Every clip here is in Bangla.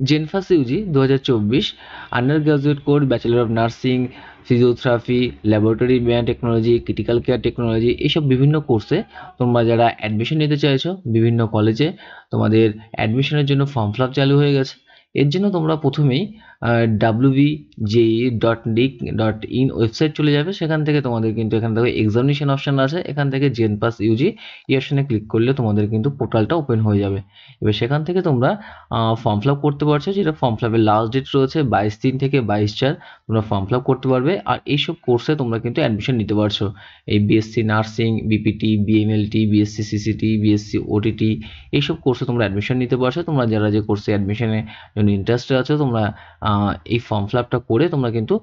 জেনফাস UG 2024 undergraduate course bachelor of nursing, physiotherapy, laboratory biotechnology, critical care technology, এইসব বিভিন্ন কোর্সে তোমরা যারা অ্যাডমিশন নিতে চাইছো বিভিন্ন কলেজে, তোমাদের অ্যাডমিশনের জন্য ফর্ম ফিল আপ চালু হয়ে গেছে। এর জন্য তোমরা প্রথমেই wbje.nic.in ওয়েবসাইট চলে যাবে। সেখান থেকে তোমাদের কিন্তু এখান থেকে এক্সামিনেশন অপশান আছে, এখান থেকে জেনপাস ইউজি এই অপশানে ক্লিক করলে তোমাদের কিন্তু পোর্টালটা ওপেন হয়ে যাবে। এবার সেখান থেকে তোমরা ফর্ম ফিল আপ করতে পারছো, যেটা ফর্ম ফিল আপের লাস্ট ডেট রয়েছে 22/3 থেকে 22/4 তোমরা ফর্ম ফিল আপ করতে পারবে। আর এইসব কোর্সে তোমরা কিন্তু অ্যাডমিশন নিতে পারছো। এই BSc nursing, BPT, BMLT, BSc CCT, BSc OTT, এইসব কোর্সে তোমরা অ্যাডমিশন নিতে পারছো। তোমরা যারা যে কোর্সে অ্যাডমিশনের জন্য ইন্টারেস্টেড আছো, তোমরা এই ফর্ম ফিল আপটা করে তোমরা কিন্তু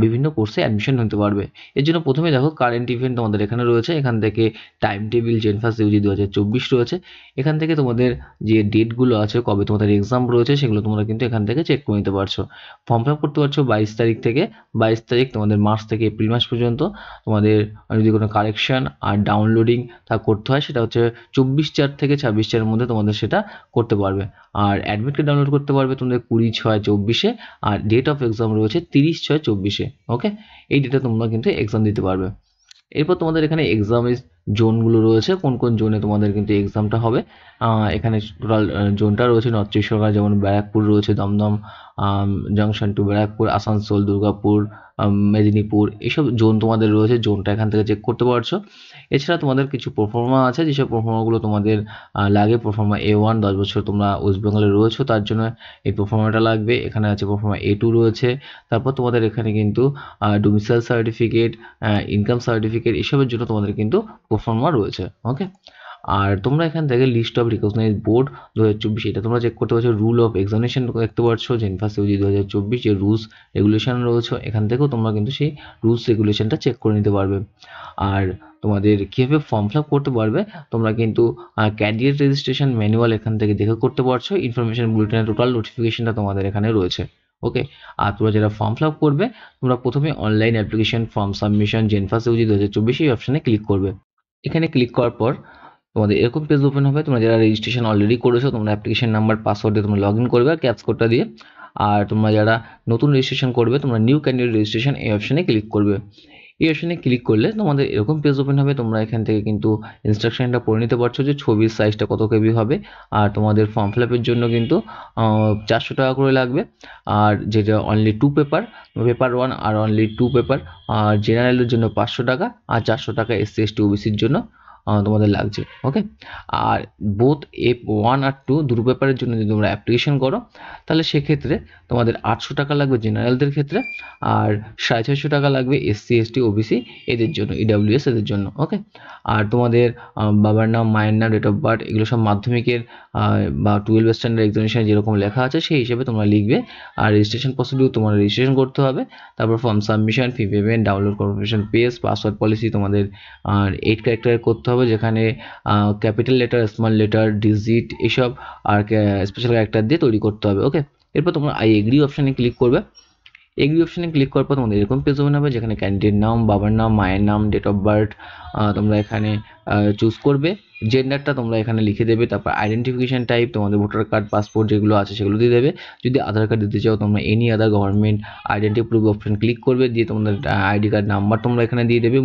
বিভিন্ন কোর্সে অ্যাডমিশন নিতে পারবে। এর জন্য প্রথমে দেখো কারেন্ট ইভেন্ট তোমাদের এখানে রয়েছে, এখান থেকে টাইম টেবিল জেনফাস ইউজি 2024 রয়েছে। এখান থেকে তোমাদের যে ডেটগুলো আছে, কবে তোমাদের এক্সাম রয়েছে, সেগুলো তোমরা কিন্তু এখান থেকে চেক করে নিতে পারছো। ফর্ম ফিল আপ করতে পারছো 22 তারিখ থেকে 22 তারিখ তোমাদের মার্চ থেকে এপ্রিল মাস পর্যন্ত। তোমাদের যদি কোনো কারেকশন আর ডাউনলোডিং তা করতে হয়, সেটা হচ্ছে 24/4 থেকে 26/4 মধ্যে তোমাদের সেটা করতে পারবে। আর অ্যাডমিট কার্ড ডাউনলোড করতে পারবে তোমাদের 20/6/24, আর ডেট অফ এক্সাম রয়েছে 30/6/24। ওকে, এই ডেটে তোমরা কিন্তু এক্সাম দিতে পারবে। এরপর তোমাদের এখানে এক্সামের জোনগুলো রয়েছে, কোন কোন জোনে তোমাদের কিন্তু এক্সামটা হবে। এখানে টোটাল জোনটা রয়েছে নর্থ চব্বিশ পরগনা, যেমন ব্যারাকপুর রয়েছে, দমদম জংশন টু ব্যারাকপুর, আসানসোল, দুর্গাপুর, মেদিনীপুর, এইসব জোন তোমাদের রয়েছে। জোনটা এখান থেকে চেক করতে পারছো। এছাড়া তোমাদের কিছু পারফর্মা আছে, যেসব পারফর্মাগুলো তোমাদের লাগে। পারফর্মা A1, 10 বছর তোমরা ওয়েস্ট বেঙ্গলে রয়েছো, তার জন্য এই পারফর্মাটা লাগবে। এখানে আছে পারফর্মা A2 রয়েছে। তারপর তোমাদের এখানে কিন্তু ডোমিসাইল সার্টিফিকেট, ইনকাম সার্টিফিকেট, এসবের জন্য তোমাদের কিন্তু পারফর্মা রয়েছে। ওকে, আর তোমরা এখান থেকে লিস্ট অফ রিকগনাইজড বোর্ড 2024 এটা তোমরা চেক করতে পারছো। রুল অফ এক্সামিনেশন দেখতে পাচ্ছ, জেনফাস ইউজি 2024 যে রুলস রেগুলেশন রয়েছে, এখান থেকেও তোমরা কিন্তু সেই রুলস রেগুলেশনটা চেক করে নিতে পারবে। আর তোমাদের কীভাবে ফর্ম ফিল আপ করতে পারবে, তোমরা কিন্তু ক্যান্ডিডেট রেজিস্ট্রেশন ম্যানুয়াল এখান থেকে দেখে করতে পারছো। ইনফরমেশন বুলেটিনের টোটাল নোটিফিকেশনটা তোমাদের এখানে রয়েছে। ওকে, আর তোমরা যারা ফর্ম ফিল আপ করবে, তোমরা প্রথমে online application form submission JENPAS UG 2024 এই অপশানে ক্লিক করবে। এখানে ক্লিক করার পর তোমাদের এরকম পেজ ওপেন হবে। তোমরা যারা রেজিস্ট্রেশন অলরেডি করেছো, তোমরা অ্যাপ্লিকেশন নাম্বার, পাসওয়ার্ড দিয়ে তোমরা লগ ইন করবে আর ক্যাপস কোডটা দিয়ে। আর তোমরা যারা নতুন রেজিস্ট্রেশন করবে, তোমরা নিউ ক্যান্ডিডেট রেজিস্ট্রেশন এই অপশানে ক্লিক করবে। এই অপশানে ক্লিক করলে তোমাদের এরকম পেজ ওপেন হবে। তোমরা এখান থেকে কিন্তু ইনস্ট্রাকশনটা পড়ে নিতে পারছো যে ছবির সাইজটা কত কেবি হবে। আর তোমাদের ফর্ম ফিল আপের জন্য কিন্তু 400 টাকা করে লাগবে। আর যেটা অনলি 2 পেপার, পেপার 1 আর অনলি 2 পেপার। আর জেনারেলের জন্য 500 টাকা আর 400 টাকা SC ST OBCর জন্য তোমাদের লাগছে। ওকে, আর বোথ A1 আর 2 দুটো পেপারের জন্য যদি তোমরা অ্যাপ্লিকেশন করো, তাহলে সেক্ষেত্রে তোমাদের 800 টাকা লাগবে জেনারেলদের ক্ষেত্রে, আর 650 টাকা লাগবে SC ST OBC এদের জন্য, EWS এদের জন্য। ওকে, আর তোমাদের বাবার নাম, মায়ের নাম, ডেট অফ বার্থ, এগুলো সব মাধ্যমিকের বা 12 স্ট্যান্ডার্ড এক্সামিনেশনে যেরকম লেখা আছে সেই হিসেবে তোমরা লিখবে। আর রেজিস্ট্রেশন প্রসিডিউর তোমার রেজিস্ট্রেশন করতে হবে। তারপর form submission, fee payment, download confirmation page, password policy তোমাদের 8 ক্যারেক্টারে করতে হবে, যেখানে capital letter, small letter, digit এসব আর স্পেশাল ক্যারেক্টার দিয়ে তৈরি করতে হবে। ওকে, এরপর তোমরা আই এগ্রি অপশানে ক্লিক করবে। এগ্রি অপশানে ক্লিক করার পর তোমাদের এরকম পেজ ওপেন হবে, যেখানে ক্যান্ডিডেট নাম, বাবার নাম, মায়ের নাম, ডেট অফ বার্থ তোমরা এখানে চুজ করবে। জেন্ডারটা তোমরা এখানে লিখে দেবে। তারপর আইডেন্টিফিকেশন টাইপ তোমাদের ভোটার কার্ড, পাসপোর্ট যেগুলো আছে সেগুলো দিয়ে দেবে। যদি আধার কার্ড দিতে চাও, তোমরা any other government identity proof option click করবে, দিয়ে তোমাদের আইডি কার্ড নাম্বার তোমরা এখানে দিয়ে দেবে।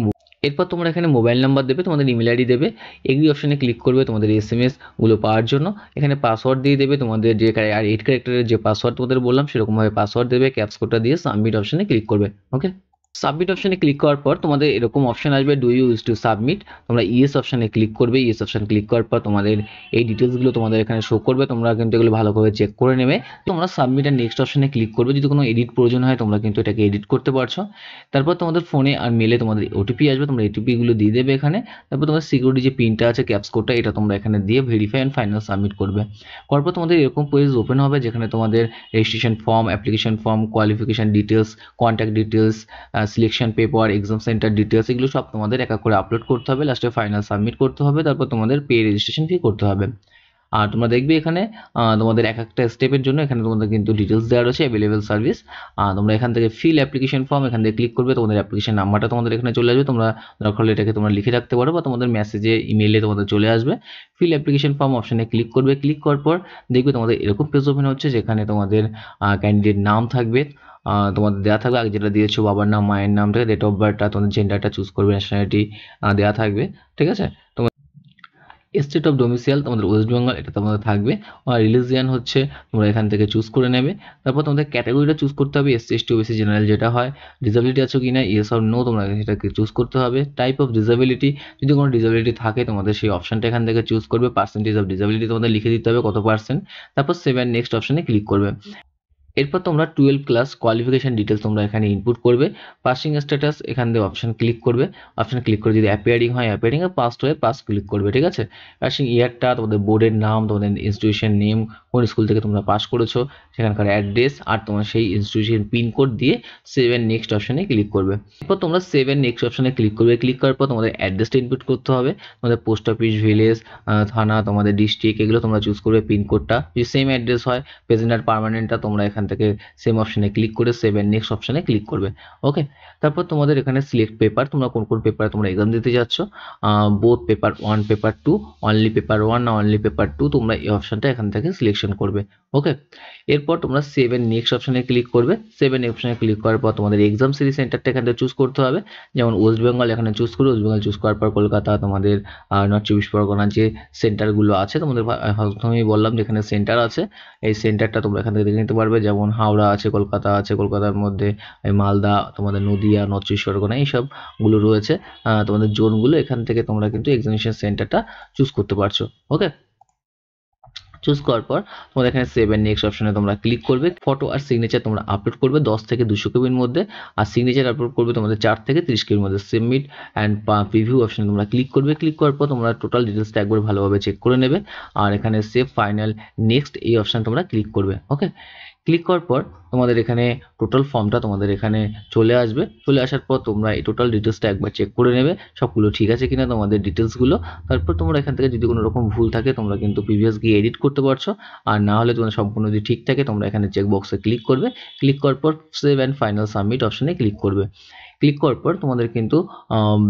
এরপর তোমরা এখানে মোবাইল নাম্বার দেবে, তোমাদের ইমেল আইডি দেবে। এগ্রি অপশানে ক্লিক করবে তোমাদের SMS গুলো পাওয়ার জন্য। এখানে পাসওয়ার্ড দিয়ে দেবে, তোমাদের যে আর 8 ক্যারেক্টারের যে পাসওয়ার্ড তোমাদের বললাম সেরকমভাবে পাসওয়ার্ড দেবে। ক্যাপস কোডটা দিয়ে সাবমিট অপশানে ক্লিক করবে। ওকে, সাবমিট অপশানে ক্লিক করার পর তোমাদের এরকম অপশান আসবে, do you wish to submit. তোমরা ইয়েস অপশানে ক্লিক করবে। ইয়েস অপশান ক্লিক করার পর তোমাদের এই ডিটেলসগুলো তোমাদের এখানে শো করবে। তোমরা কিন্তু এগুলো ভালোভাবে চেক করে নেবে। তোমরা সাবমিট আর নেক্সট অপশানে ক্লিক করবে। যদি কোনো এডিট প্রয়োজন হয়, তোমরা কিন্তু এটাকে এডিট করতে পারছো। তারপর তোমাদের ফোনে আর মেলে তোমাদের OTP আসবে, তোমরা OTPগুলো দিয়ে দেবে এখানে। তারপর তোমাদের সিকিউরিটি যে পিনটা আছে, ক্যাপস কোডটা, এটা তোমরা এখানে দিয়ে ভেরিফাই অ্যান্ড ফাইনাল সাবমিট করবে। করার পর তোমাদের এরকম পেজ ওপেন হবে, যেখানে তোমাদের registration form, application form, qualification details, contact details, selection paper, exam centre details, এগুলো সব তোমাদের এক এক করে আপলোড করতে হবে। লাস্টে ফাইনাল সাবমিট করতে হবে। তারপর তোমাদের পে রেজিস্ট্রেশন ফি করতে হবে। আর তোমরা দেখবে এখানে তোমাদের এক একটা স্টেপের জন্য এখানে তোমাদের কিন্তু ডিটেলস দেওয়া রয়েছে, অ্যাভেলেবেল সার্ভিস। তোমরা এখান থেকে ফিল অ্যাপ্লিকেশন ফর্ম এখান থেকে ক্লিক করবে, তোমাদের অ্যাপ্লিকেশন নাম্বারটা তোমাদের এখানে চলে আসবে, তোমরা দরকার হলে এটাকে তোমরা লিখে রাখতে পারো বা তোমাদের মেসেজে ইমেইলে তোমাদের চলে আসবে। ফিল অ্যাপ্লিকেশন ফর্ম অপশানে ক্লিক করবে, ক্লিক করার পর দেখবে তোমাদের এরকম পেজ ওপেন হচ্ছে, যেখানে তোমাদের ক্যান্ডিডেট নাম থাকবে, তোমাদের দেওয়া থাকবে আগে যেটা দিয়েছো বাবার নাম, মায়ের নামটা, ডেট অফ বার্থটা, তোমাদের জেন্ডারটা চুজ করবে, ন্যাশনালিটি দেওয়া থাকবে, ঠিক আছে। স্টেট অফ ডোমিসাইল তোমাদের ওয়েস্ট বেঙ্গল এটা তোমাদের থাকবে, আর রিলিজিয়ান হচ্ছে তোমরা এখান থেকে চুজ করে নেবে। তারপর তোমাদের ক্যাটাগরিটা চুজ করতে হবে, এসসি এসটি ওবিসি জেনারেল যেটা হয়, ডিসেবিলিটি আছে কি না ইয়েস অর নো তোমরা সেটাকে চুজ করতে হবে। টাইপ অফ ডিসেবিলিটি, যদি কোনো ডিসেবিলিটি থাকে তোমাদের সেই অপশানটা এখান থেকে চুজ করবে, পার্সেন্টেজ অফ ডিসেবিলিটি তোমাদের লিখে দিতে হবে কত পার্সেন্ট, তারপর সেভ অ্যান্ড নেক্সট অপশানে ক্লিক করবে। এরপর তোমরা 12 ক্লাস কোয়ালিফিকেশন ডিটেলস তোমরা এখানে ইনপুট করবে, পাসিং স্ট্যাটাস এখান থেকে অপশন ক্লিক করবে, অপশন ক্লিক করে যদি অ্যাপিয়ারিং হয় অ্যাপিয়ারিং, এ পাসড হয়ে পাস ক্লিক করবে, ঠিক আছে। পাসিং ইয়ারটা, তোমাদের বোর্ডের নাম, তোমাদের ইনস্টিটিউশন নেম, কোন স্কুল থেকে তোমরা পাস করেছো, সেখানকার অ্যাড্রেস, আর তোমার সেই ইনস্টিটিউশন পিনকোড দিয়ে সেভ অ্যান্ড নেক্সট অপশনে ক্লিক করবে। এরপর তোমরা সেভ অ্যান্ড নেক্সট অপশনে ক্লিক করবে, ক্লিক করার পর তোমাদের অ্যাড্রেসটা ইনপুট করতে হবে, তোমাদের পোস্ট অফিস, ভিলেজ, থানা, তোমাদের ডিস্ট্রিক্ট, এগুলো তোমরা চুজ করবে, পিনকোডটা যদি সেম অ্যাড্রেস হয়, প্রেজেন্ট আর পার্মানেন্টটা তোমরা এখান থেকে সেম অপশনে ক্লিক করে সেভ এন্ড নেক্সট অপশনে ক্লিক করবে, ওকে। তারপর তোমাদের এখানে সিলেক্ট পেপার, তোমরা কোন কোন পেপারে তোমরা এক্সাম দিতে যাচ্ছ, both paper 1, paper 2, only paper 1 না অনলি পেপার 2, তোমরা এই অপশনটা এখান থেকে সিলেকশন করবে, ওকে। এরপর তোমরা সেভ এন্ড নেক্সট অপশনে ক্লিক করবে, সেভ এন্ড অপশনে ক্লিক করার পর তোমাদের এক্সাম সিরিজ সেন্টারটা এখান থেকে চুজ করতে হবে, যেমন ওয়েস্ট বেঙ্গল এখানে চুজ করবে, ওয়েস্ট বেঙ্গল চুজ করার পর কলকাতা, তোমাদের নর্থ 24 পরগনা যে সেন্টারগুলো আছে তোমাদের প্রথমেই বললাম যেখানে সেন্টার আছে, এই সেন্টারটা তোমরা এখান থেকে দেখে নিতে পারবে, যেমন হাওড়া আছে, কলকাতা আছে, কলকাতার মধ্যে মালদা, তোমাদের নদিয়া, নর্থ 24 পরগনা এইসবগুলো রয়েছে, তোমাদের জোনগুলো এখান থেকে তোমরা কিন্তু এক্সামিনেশন সেন্টারটা চুজ করতে পারছো, ওকে। চুজ করার পর তোমাদের এখানে সেভ এন্ড নেক্সট অপশনে তোমরা ক্লিক করবে, ফটো আর সিগনেচার তোমরা আপলোড করবে 10 থেকে 200 কেবির মধ্যে, আর সিগনেচার আপলোড করবে তোমাদের 4 থেকে 30 কেবির মধ্যে। সাবমিট অ্যান্ড প্রিভিউ অপশনে তোমরা ক্লিক করবে, ক্লিক করার পর তোমরা টোটাল ডিটেলসটা একবার ভালোভাবে চেক করে নেবে, আর এখানে সেভ ফাইনাল নেক্সট এই অপশন তোমরা ক্লিক করবে, ওকে। ক্লিক করার পর তোমাদের এখানে টোটাল ফর্মটা তোমাদের এখানে চলে আসবে, চলে আসার পর তোমরা এই টোটাল ডিটেলসটা একবার চেক করে নেবে সবগুলো ঠিক আছে কিনা তোমাদের ডিটেলসগুলো। তারপর তোমরা এখান থেকে যদি কোনো রকম ভুল থাকে তোমরা কিন্তু প্রিভিয়াস গিয়ে এডিট করতে পারছো, আর না হলে তোমাদের সম্পূর্ণ যদি ঠিক থাকে তোমরা এখানে চেক বক্সে ক্লিক করবে, ক্লিক করার পর সেভ অ্যান্ড ফাইনাল সাবমিট অপশনে ক্লিক করবে। ক্লিক করার পর তোমাদের কিন্তু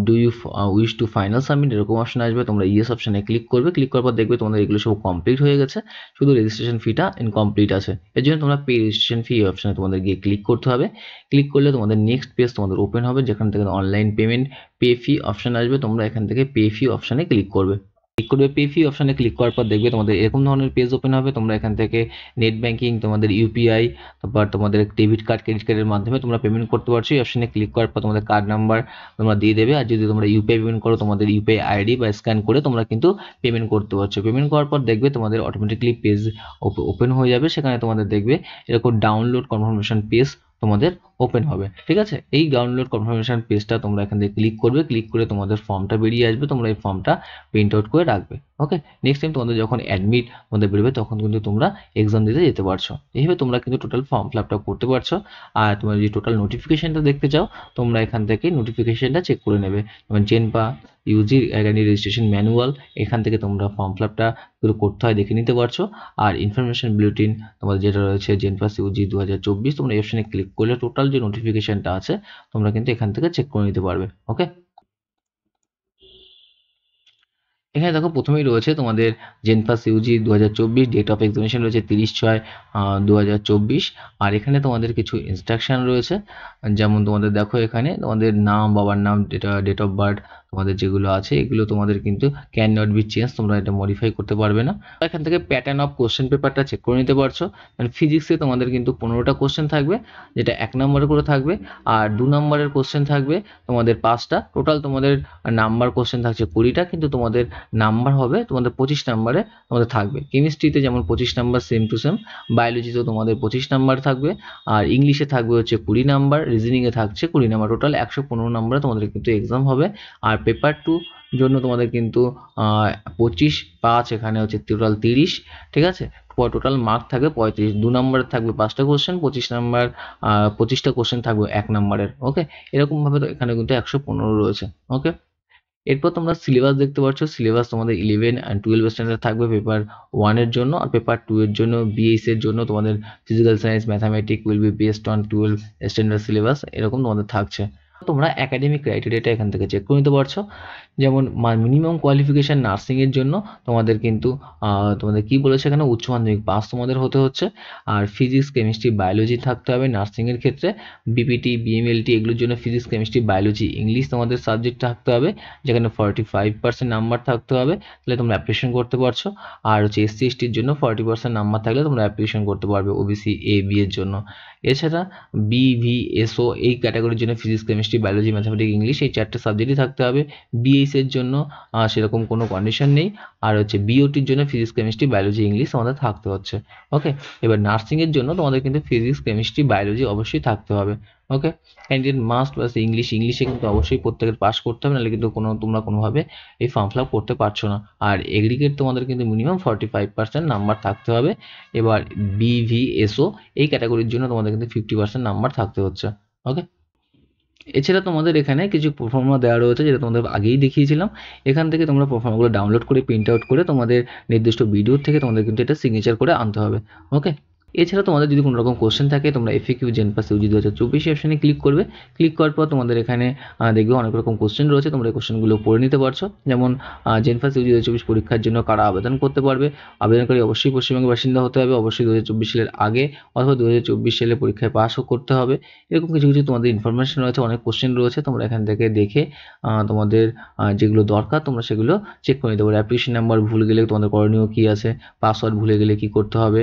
do you wish to final submit এরকম অপশন আসবে, তোমরা ইয়েস অপশনে ক্লিক করবে, ক্লিক করার পর দেখবে তোমাদের এগুলো সব কমপ্লিট হয়ে গেছে, শুধু রেজিস্ট্রেশন ফিটা ইনকমপ্লিট আছে, এর জন্য তোমরা পে রেজিস্ট্রেশন ফি অপশনে তোমাদের গিয়ে ক্লিক করতে হবে। ক্লিক করলে তোমাদের নেক্সট পেজ তোমাদের ওপেন হবে, যেখান থেকে অনলাইন পেমেন্ট পে ফি অপশন আসবে, তোমরা এখান থেকে পে ফি অপশনে ক্লিক করবে। ক্লিক করবে পে ফি অপশনে ক্লিক করার পর দেখবে তোমাদের এরকম ধরনের পেজ ওপেন হবে, তোমরা এখান থেকে নেট ব্যাঙ্কিং, তোমাদের ইউপিআই, তারপর তোমাদের ডেবিট কার্ড, ক্রেডিট কার্ডের মাধ্যমে তোমরা পেমেন্ট করতে পারছো। এই অপশনে ক্লিক করার পর তোমাদের কার্ড নাম্বার তোমরা দিয়ে দেবে, আর যদি তোমরা ইউপিআই পেমেন্ট করো তোমাদের ইউপিআই আইডি বা স্ক্যান করে তোমরা কিন্তু পেমেন্ট করতে পারছো। পেমেন্ট করার পর দেখবে তোমাদের অটোমেটিকলি পেজ ওপেন হয়ে যাবে, সেখানে তোমাদের দেখবে এরকম ডাউনলোড কনফার্মেশন পেজ তোমাদের ওপেন হবে, ঠিক আছে। এই ডাউনলোড কনফার্মেশন পেজটা তোমরা এখান থেকে ক্লিক করবে, ক্লিক করে তোমাদের ফর্মটা বেরিয়ে আসবে, তোমরা এই ফর্মটা প্রিন্ট আউট করে রাখবে, ওকে। নেক্সট টাইম তোমাদের যখন অ্যাডমিট তোমাদের বেরোবে তখন কিন্তু তোমরা এক্সাম দিতে যেতে পারছো। এইভাবে তোমরা কিন্তু টোটাল ফর্ম ফিল আপটা করতে পারছো। আর তোমরা যদি টোটাল নোটিফিকেশনটা দেখতে চাও তোমরা এখান থেকে নোটিফিকেশনটা চেক করে নেবে, যেমন জেনপা ইউজি অ্যাকাডেমি রেজিস্ট্রেশন ম্যানুয়াল, এখান থেকে তোমরা ফর্ম ফিল আপটা পুরো করতে হয় দেখে নিতে পারছো। আর ইনফরমেশন বুলেটিন তোমাদের যেটা রয়েছে জেনপাস ইউজি 2024, তোমরা এই অপশনে ক্লিক করলে টোটাল যে নোটিফিকেশনটা আছে তোমরা কিন্তু এখান থেকে চেক করে নিতে পারবে, ওকে। এখানে দেখো প্রথমেই রয়েছে তোমাদের জেনপাস ইউজি 2024, ডেট অফ এক্সামিনেশন রয়েছে 30/6/2024, আর এখানে তোমাদের কিছু ইনস্ট্রাকশন রয়েছে, যেমন তোমাদের দেখো এখানে তোমাদের নাম, বাবার নাম, ডেট অফ বার্থ তোমাদের যেগুলো আছে এগুলো তোমাদের কিন্তু ক্যান নট বি চেঞ্জ, তোমরা এটা মডিফাই করতে পারবে না। এখান থেকে প্যাটার্ন অফ কোশ্চেন পেপারটা চেক করে নিতে পারছো। ফিজিক্সে তোমাদের কিন্তু 15টা কোশ্চেন থাকবে, যেটা 1 নম্বরে করে থাকবে, আর 2 নম্বরের কোশ্চেন থাকবে তোমাদের 5টা, টোটাল তোমাদের নাম্বার কোশ্চেন থাকছে 20টা, কিন্তু তোমাদের নাম্বার হবে তোমাদের 25 নাম্বারে তোমাদের থাকবে। কেমিস্ট্রিতে যেমন 25 নাম্বার সেম টু সেম, বায়োলজিতেও তোমাদের 25 নাম্বার থাকবে, আর ইংলিশে থাকবে হচ্ছে 20 নাম্বার, রিজনিংয়ে থাকছে 20 নাম্বার, টোটাল 115 নাম্বারে তোমাদের কিন্তু এক্সাম হবে। আর পেপার 2 জন্য তোমাদের কিন্তু 25/5 এখানে হচ্ছে টোটাল 30, ঠিক আছে। টোটাল মার্ক থাকবে 35, 2 নম্বরের থাকবে 5টা কোশ্চেন, 25 নাম্বার 25টা কোশ্চেন থাকবে 1 নম্বরের, ওকে। এরকমভাবে তো এখানে কিন্তু 115 রয়েছে, ওকে। এরপর তোমরা সিলেবাস দেখতে পাচ্ছ, সিলেবাস তোমাদের 11 অ্যান্ড 12 স্ট্যান্ডার্ড থাকবে পেপার 1 এর জন্য, আর পেপার 2 এর জন্য বিএস এর জন্য তোমাদের physical science mathematics will be based on 12 standard syllabus, এরকম তোমাদের থাকছে। তোমরা একাডেমিক ক্রাইটেরিয়াটা এখান থেকে চেক করে নিতে পারছো। যেমন মিনিমাম কোয়ালিফিকেশান নার্সিংয়ের জন্য তোমাদের কিন্তু তোমাদের কি বলেছে এখানে, উচ্চ মাধ্যমিক পাস তোমাদের হতে হচ্ছে, আর ফিজিক্স কেমিস্ট্রি বায়োলজি থাকতে হবে নার্সিংয়ের ক্ষেত্রে। বিপিটি বিএমএলটি এগুলোর জন্য ফিজিক্স কেমিস্ট্রি বায়োলজি ইংলিশ তোমাদের সাবজেক্ট থাকতে হবে, যেখানে 45% নাম্বার থাকতে হবে, তাহলে তোমরা অ্যাপ্লিকেশন করতে পারছো। আর হচ্ছে এসসি এসটির জন্য 40% নাম্বার থাকলে তোমরা অ্যাপ্লিকেশন করতে পারবে ওবিসি এ বি এর জন্য। এছাড়া বিভিএসও এই ক্যাটাগরির জন্য physics chemistry biology mathematics English এই 4টে সাবজেক্টই থাকতে হবে। বিএসের জন্য সেরকম কোনো কন্ডিশন নেই। আর হচ্ছে বিওটির জন্য ফিজিক্স কেমিস্ট্রি বায়োলজি ইংলিশ আমাদের থাকতে হচ্ছে। ওকে, এবার নার্সিংয়ের জন্য তোমাদের কিন্তু ফিজিক্স কেমিস্ট্রি বায়োলজি অবশ্যই থাকতে হবে। ওকে, ক্যান্ডিডেট মাস্ট প্লাস ইংলিশে কিন্তু অবশ্যই প্রত্যেকের পাস করতে হবে, নাহলে কিন্তু তোমরা কোনোভাবে এই ফর্ম ফিল আপ করতে পারছো না। আর এগ্রিগেট তোমাদের কিন্তু মিনিমাম 45% নাম্বার থাকতে হবে। এবার বিভিএসও এই ক্যাটাগরির জন্য তোমাদের কিন্তু 50% নাম্বার থাকতে হচ্ছে। ওকে, এছাড়া তোমাদের এখানে কিছু প্রোফার্মা দেওয়া রয়েছে, যেটা তোমাদের আগেই দেখিয়েছিলাম। এখান থেকে তোমরা প্রোফার্মাগুলো ডাউনলোড করে প্রিন্ট আউট করে তোমাদের নির্দিষ্ট ভিডিও থেকে তোমাদের কিন্তু এটা সিগনেচার করে আনতে হবে। ওকে, এছাড়া তোমাদের যদি কোনো রকম কোশ্চেন থাকে তোমরা এফএকিউ জেনপাস ইউজি 2024 অপশানে ক্লিক করবে। ক্লিক করার পর তোমাদের এখানে দেখবে অনেক রকম কোশ্চেন রয়েছে, তোমরা এই কোশ্চেনগুলো পড়ে নিতে পারছো। যেমন জেনপাস ইউজি 2024 পরীক্ষার জন্য কারা আবেদন করতে পারবে। আবেদনকারী অবশ্যই পশ্চিমবঙ্গের বাসিন্দা হতে হবে, অবশ্যই 2024 সালের আগে অথবা 2024 সালে পরীক্ষায় পাসও করতে হবে। এরকম কিছু কিছু তোমাদের ইনফরমেশন রয়েছে, অনেক কোশ্চেন রয়েছে, তোমরা এখান থেকে দেখে তোমাদের যেগুলো দরকার তোমরা সেগুলো চেক করে নিতে পারো। অ্যাপ্লিকেশন নাম্বার ভুলে গেলে তোমাদের করণীয় কী আছে, পাসওয়ার্ড ভুলে গেলে কী করতে হবে,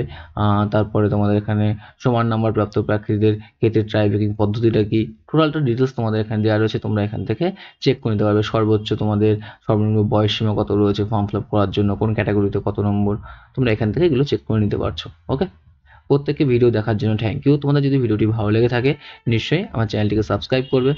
তারপরে তোমাদের এখানে সমান নাম্বার প্রাপ্ত প্রার্থীদের ক্ষেত্রে ট্রাই বেকিং পদ্ধতিটা কী, টোটালটা ডিটেলস তোমাদের এখানে দেওয়া রয়েছে, তোমরা এখান থেকে চেক করে নিতে পারবে। সর্বোচ্চ তোমাদের সর্বনিম্ন বয়স সীমা কত রয়েছে ফর্ম ফিল আপ করার জন্য, কোন ক্যাটাগরিতে কত নম্বর, তোমরা এখান থেকে এগুলো চেক করে নিতে পারছো। ওকে, প্রত্যেককে ভিডিও দেখার জন্য থ্যাংক ইউ। তোমাদের যদি ভিডিওটি ভালো লেগে থাকে নিশ্চয়ই আমার চ্যানেলটিকে সাবস্ক্রাইব করবে।